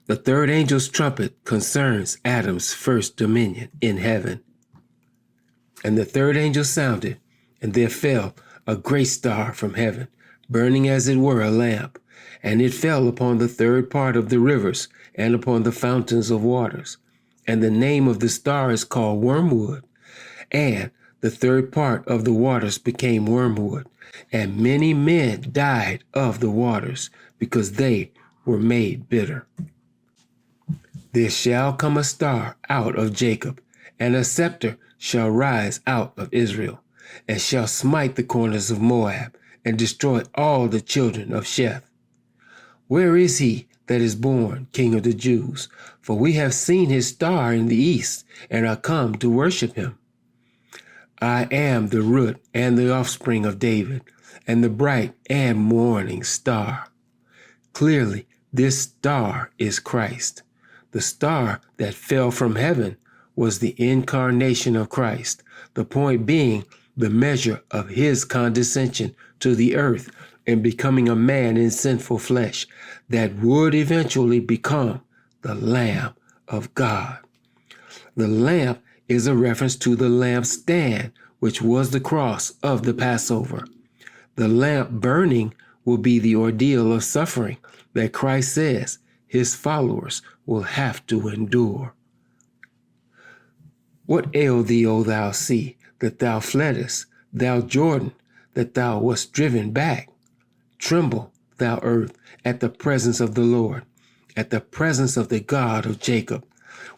The third angel's trumpet concerns Adam's first dominion in heaven. And the third angel sounded, and there fell a great star from heaven, burning as it were a lamp, and it fell upon the third part of the rivers and upon the fountains of waters. And the name of the star is called Wormwood. And the third part of the waters became wormwood, and many men died of the waters, because they were made bitter. There shall come a star out of Jacob, and a scepter shall rise out of Israel, and shall smite the corners of Moab, and destroy all the children of Sheth. Where is he that is born King of the Jews? For we have seen his star in the east, and are come to worship him. I am the root and the offspring of David, and the bright and morning star. Clearly, this star is Christ. The star that fell from heaven was the incarnation of Christ, the point being the measure of his condescension to the earth and becoming a man in sinful flesh that would eventually become the Lamb of God. The lamp is a reference to the lampstand, which was the cross of the Passover. The lamp burning will be the ordeal of suffering that Christ says his followers will have to endure. What ailed thee, O thou sea, that thou fleddest, thou Jordan, that thou wast driven back? Tremble, thou earth, at the presence of the Lord, at the presence of the God of Jacob,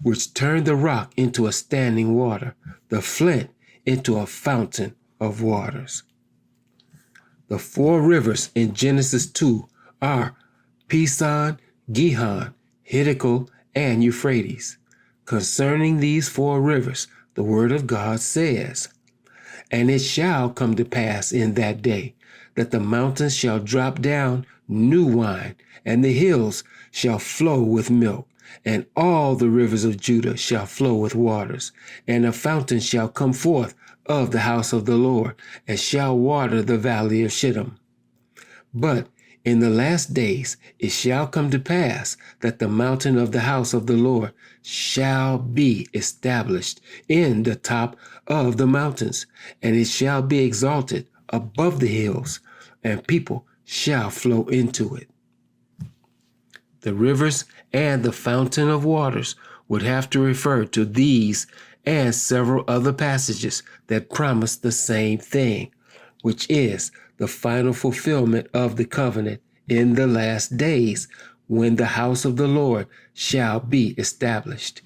which turned the rock into a standing water, the flint into a fountain of waters. The four rivers in Genesis 2 are Pison, Gihon, Hiddekel, and Euphrates. Concerning these four rivers, the word of God says, And it shall come to pass in that day that the mountains shall drop down new wine, and the hills shall flow with milk, and all the rivers of Judah shall flow with waters, and a fountain shall come forth of the house of the Lord, and shall water the valley of Shittim. But in the last days it shall come to pass that the mountain of the house of the Lord shall be established in the top of the mountains, and it shall be exalted above the hills, and people shall flow into it. The rivers and the fountain of waters would have to refer to these and several other passages that promise the same thing, which is the final fulfillment of the covenant in the last days when the house of the Lord shall be established.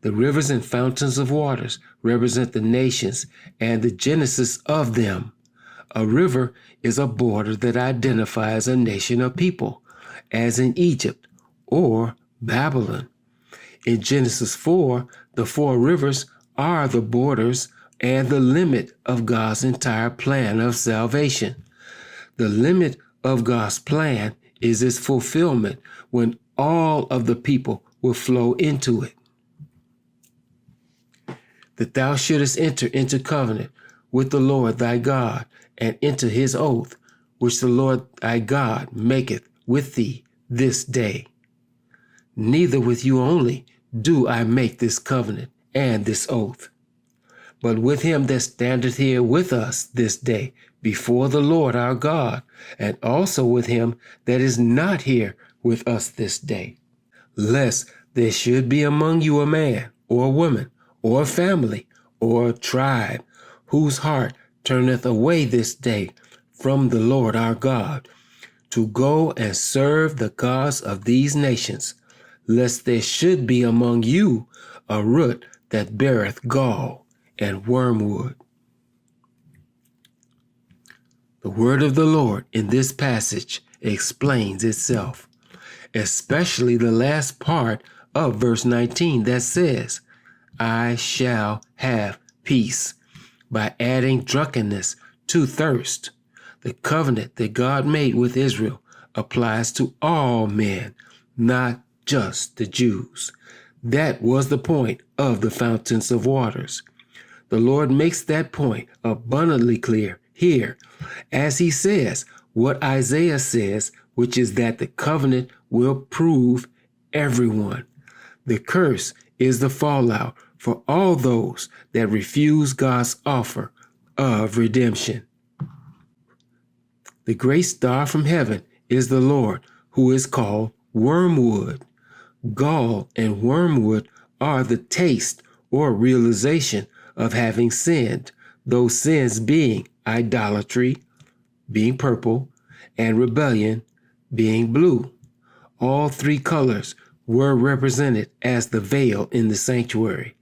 The rivers and fountains of waters represent the nations and the genesis of them. A river is a border that identifies a nation of people, as in Egypt or Babylon. In Genesis 4, the four rivers are the borders and the limit of God's entire plan of salvation. The limit of God's plan is its fulfillment when all of the people will flow into it. That thou shouldest enter into covenant with the Lord thy God, and into his oath, which the Lord thy God maketh with thee this day. Neither with you only do I make this covenant and this oath, but with him that standeth here with us this day before the Lord our God, and also with him that is not here with us this day, lest there should be among you a man or a woman or a family or a tribe whose heart turneth away this day from the Lord our God, to go and serve the gods of these nations, lest there should be among you a root that beareth gall and wormwood. The word of the Lord in this passage explains itself, especially the last part of verse 19 that says, I shall have peace, by adding drunkenness to thirst. The covenant that God made with Israel applies to all men, not just the Jews. That was the point of the fountains of waters. The Lord makes that point abundantly clear here, as he says what Isaiah says, which is that the covenant will prove everyone. The curse is the fallout for all those that refuse God's offer of redemption. The great star from heaven is the Lord, who is called wormwood. Gall and wormwood are the taste or realization of having sinned, those sins being idolatry, being purple, and rebellion, being blue. All three colors were represented as the veil in the sanctuary.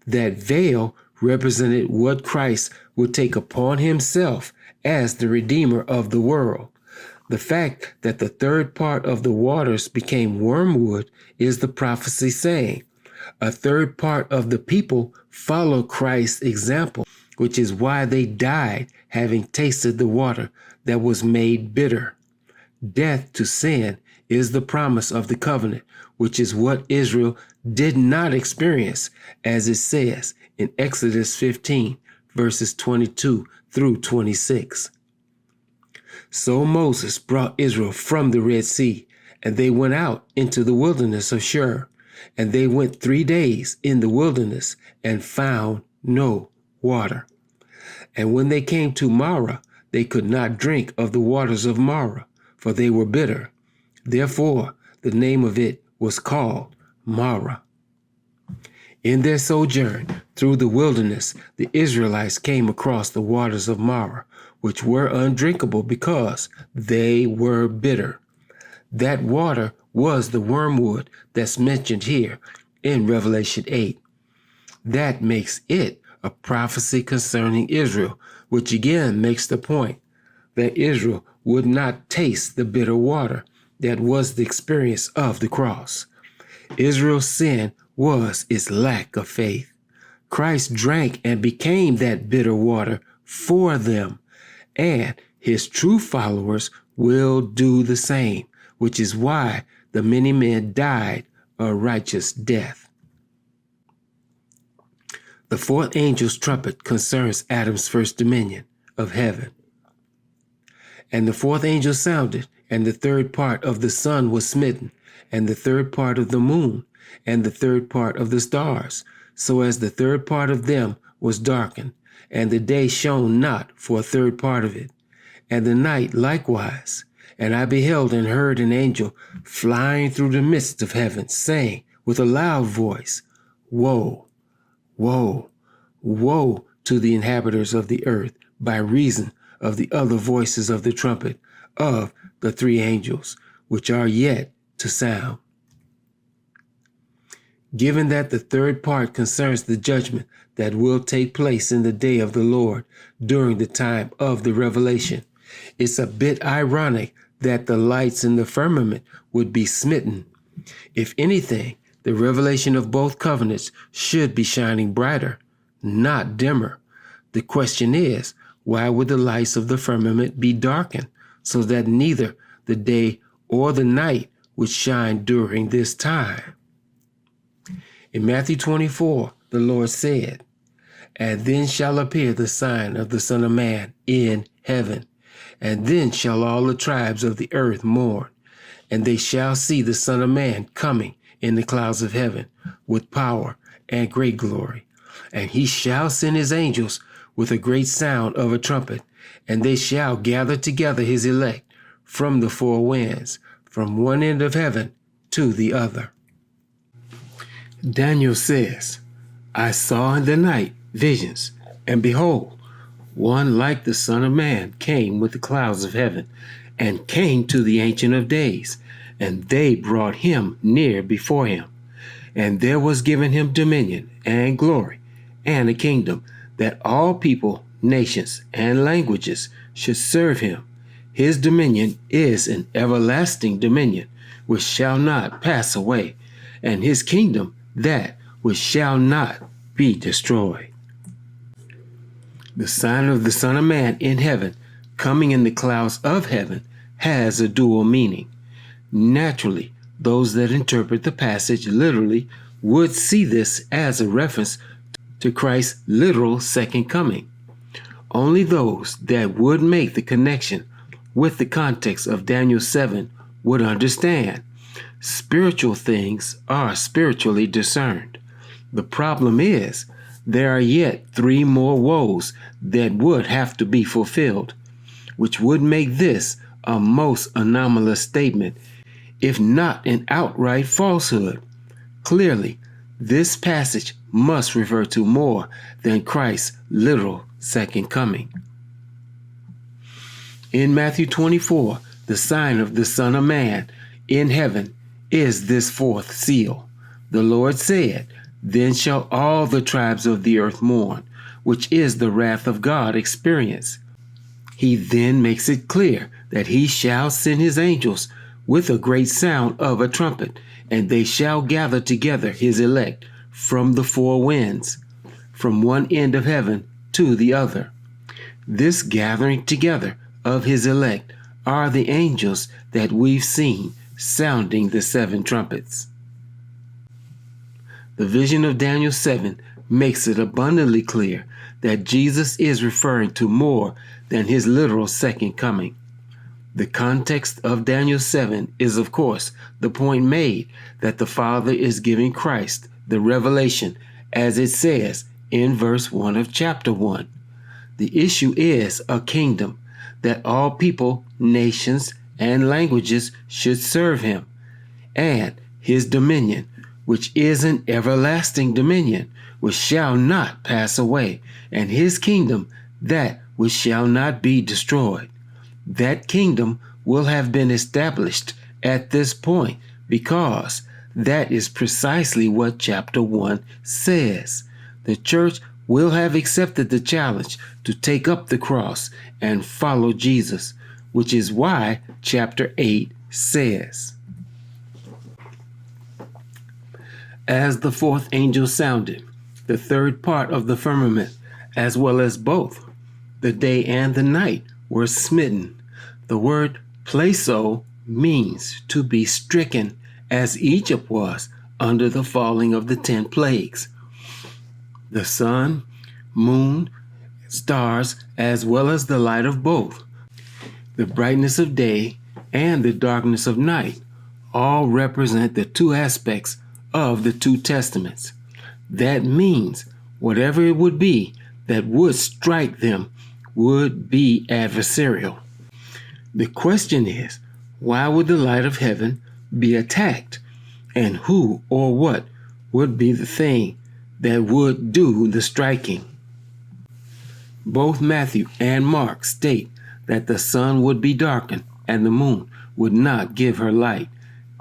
That veil represented what Christ would take upon himself as the Redeemer of the world. The fact that the third part of the waters became wormwood is the prophecy saying, a third part of the people followed Christ's example, which is why they died having tasted the water that was made bitter. Death to sin is the promise of the covenant, which is what Israel did not experience, as it says in Exodus 15, verses 22 through 26. So Moses brought Israel from the Red Sea, and they went out into the wilderness of Shur, and they went 3 days in the wilderness and found no water. And when they came to Marah, they could not drink of the waters of Marah, for they were bitter. Therefore, the name of it was called Marah. In their sojourn through the wilderness, the Israelites came across the waters of Marah, which were undrinkable because they were bitter. That water was the wormwood that's mentioned here in Revelation 8. That makes it a prophecy concerning Israel, which again makes the point that Israel would not taste the bitter water that was the experience of the cross. Israel's sin was its lack of faith. Christ drank and became that bitter water for them, and his true followers will do the same, which is why the many men died a righteous death. The fourth angel's trumpet concerns Adam's first dominion of heaven. And the fourth angel sounded, and the third part of the sun was smitten, and the third part of the moon, and the third part of the stars, so as the third part of them was darkened, and the day shone not for a third part of it, and the night likewise. And I beheld and heard an angel flying through the midst of heaven, saying with a loud voice, Woe, woe, woe to the inhabitants of the earth, by reason of the other voices of the trumpet of the three angels, which are yet to sound. Given that the third part concerns the judgment that will take place in the day of the Lord during the time of the revelation, it's a bit ironic that the lights in the firmament would be smitten. If anything, the revelation of both covenants should be shining brighter, not dimmer. The question is, why would the lights of the firmament be darkened so that neither the day or the night would shine during this time? In Matthew 24, the Lord said, And then shall appear the sign of the Son of Man in heaven, and then shall all the tribes of the earth mourn, and they shall see the Son of Man coming in the clouds of heaven with power and great glory. And he shall send his angels with a great sound of a trumpet, and they shall gather together his elect from the four winds, from one end of heaven to the other. Daniel says, I saw in the night visions, and behold, one like the Son of Man came with the clouds of heaven, and came to the Ancient of Days, and they brought him near before him. And there was given him dominion and glory and a kingdom, that all people, nations, and languages should serve him. His dominion is an everlasting dominion, which shall not pass away, and his kingdom that which shall not be destroyed. The sign of the Son of Man in heaven, coming in the clouds of heaven, has a dual meaning. Naturally, those that interpret the passage literally would see this as a reference to Christ's literal second coming. Only those that would make the connection with the context of Daniel 7 would understand Spiritual things are spiritually discerned. The problem is, there are yet 3 more woes that would have to be fulfilled, which would make this a most anomalous statement, if not an outright falsehood. Clearly, this passage must refer to more than Christ's literal second coming. In Matthew 24, the sign of the Son of Man in heaven is this 4th seal. The Lord said, "Then shall all the tribes of the earth mourn," which is the wrath of God experienced. He then makes it clear that he shall send his angels with a great sound of a trumpet, and they shall gather together his elect from the 4 winds, from one end of heaven to the other. This gathering together of his elect are the angels that we've seen sounding the 7 trumpets. The vision of Daniel 7 makes it abundantly clear that Jesus is referring to more than his literal second coming. The context of Daniel 7 is, of course, the point made that the Father is giving Christ the revelation, as it says in verse 1 of chapter 1. The issue is a kingdom that all people, nations, and languages should serve him, and his dominion, which is an everlasting dominion, which shall not pass away, and his kingdom, that which shall not be destroyed. That kingdom will have been established at this point, because that is precisely what chapter 1 says. The church will have accepted the challenge to take up the cross and follow Jesus, which is why chapter 8 says, "As the 4th angel sounded, the 3rd part of the firmament, as well as both, the day and the night, were smitten." The word "plaso" means to be stricken, as Egypt was under the falling of the 10 plagues. The sun, moon, stars, as well as the light of both, the brightness of day and the darkness of night, all represent the 2 aspects of the 2 testaments. That means whatever it would be that would strike them would be adversarial. The question is, why would the light of heaven be attacked? And who or what would be the thing that would do the striking? Both Matthew and Mark state that the sun would be darkened and the moon would not give her light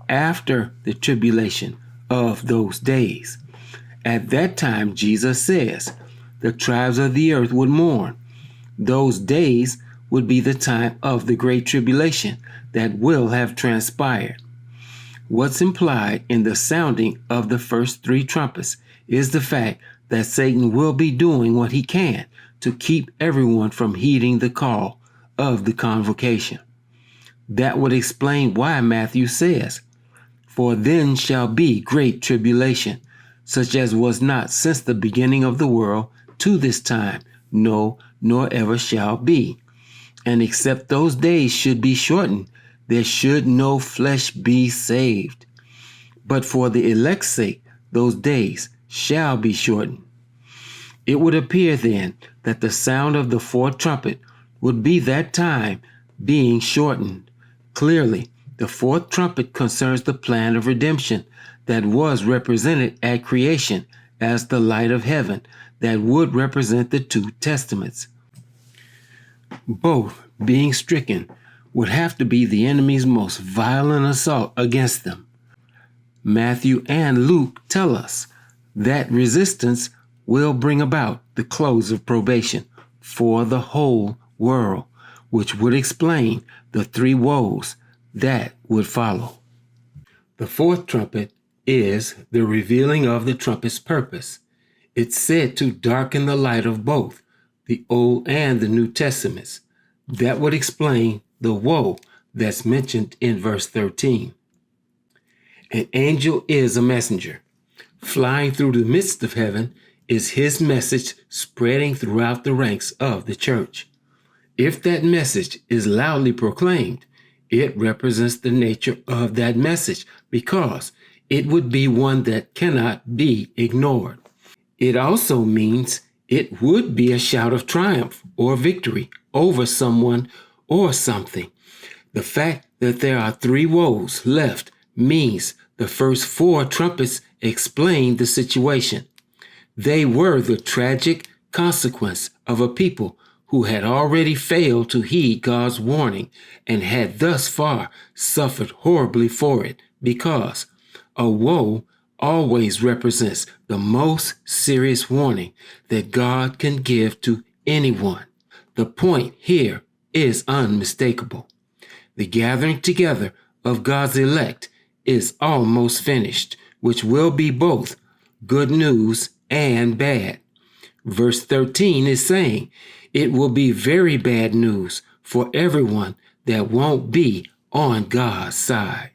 after the tribulation of those days. At that time, Jesus says, the tribes of the earth would mourn. Those days would be the time of the great tribulation that will have transpired. What's implied in the sounding of the first 3 trumpets is the fact that Satan will be doing what he can to keep everyone from heeding the call of the convocation. That would explain why Matthew says, "For then shall be great tribulation, such as was not since the beginning of the world to this time, no, nor ever shall be. And except those days should be shortened, there should no flesh be saved. But for the elect's sake, those days shall be shortened." It would appear then that the sound of the 4th trumpet would be that time being shortened. Clearly, the 4th trumpet concerns the plan of redemption that was represented at creation as the light of heaven that would represent the 2 testaments. Both being stricken would have to be the enemy's most violent assault against them. Matthew and Luke tell us that resistance will bring about the close of probation for the whole world, which would explain the 3 woes that would follow. The 4th trumpet is the revealing of the trumpet's purpose. It's said to darken the light of both the Old and the New Testaments. That would explain the woe that's mentioned in verse 13. An angel is a messenger. Flying through the midst of heaven is his message spreading throughout the ranks of the church. If that message is loudly proclaimed, It represents the nature of that message because it would be one that cannot be ignored. It also means it would be a shout of triumph or victory over someone or something. The fact that there are 3 woes left means the first 4 trumpets explain the situation. They were the tragic consequence of a people who had already failed to heed God's warning and had thus far suffered horribly for it, because a woe always represents the most serious warning that God can give to anyone. The point here is unmistakable. The gathering together of God's elect is almost finished, which will be both good news and bad. Verse 13 is saying it will be very bad news for everyone that won't be on God's side.